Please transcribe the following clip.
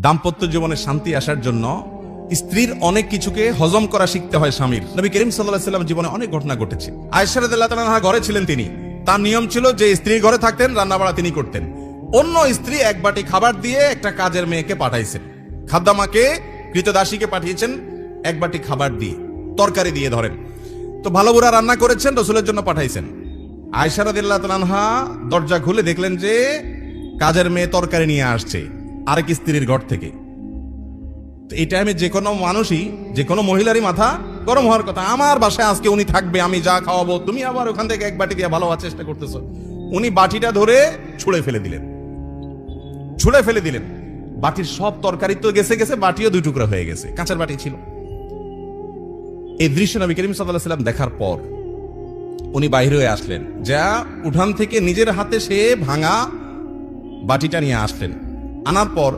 দাম্পত্য জীবনে শান্তি আসার জন্য স্ত্রীর অনেক কিছুকে হজম করা শিখতে হয় স্বামীর। নবী করিম সাল্লাল্লাহু আলাইহি ওয়াসাল্লাম জীবনে অনেক ঘটনা ঘটেছে। আয়েশা রাদিয়াল্লাহু তাআলা আনহা ঘরে ছিলেন, তিনি তার নিয়ম ছিল যে স্ত্রীর ঘরে থাকতেন, রান্না বাড়া তিনি করতেন। অন্য স্ত্রী এক বাটি খাবার দিয়ে একটা কাজের মেয়েকে পাঠাইছেন, খাদ্দামাকে কৃতদাসীকে পাঠিয়েছেন এক বাটি খাবার দিয়ে, তরকারি দিয়ে ধরেন। তো ভালো বুড়া রান্না করেছেন, রাসূলের জন্য পাঠাইছেন। আয়েশা রাদিয়াল্লাহু তাআলা আনহা দরজা খুলে দেখলেন যে কাজের মেয়ে তরকারি নিয়ে আসছে আরেক স্ত্রীর ঘর থেকে। এই টাইমে যে কোনো মানুষই, যে কোনো মহিলারই মাথা গরম হওয়ার কথা। আমার বাসায় আজকে উনি থাকবে, আমি যা খাওয়াবো, তুমি আবার ওখান থেকে এক বাটি দিয়ে ভালো হওয়ার চেষ্টা করতেছো। উনি বাটিটা ধরে ছুঁড়ে ফেলে দিলেন, ছুঁড়ে ফেলে দিলেন। বাটির সব তরকারি তো গেছে গেছে, বাটিও দুই টুকরা হয়ে গেছে, কাঁচের বাটি ছিল। এই দৃশ্য নবী করিম সাল্লাল্লাহু আলাইহি ওয়াসাল্লাম দেখার পর উনি বাইরে হয়ে আসলেন, যা উঠান থেকে নিজের হাতে সে ভাঙা বাটিটা নিয়ে আসলেন। আনার পর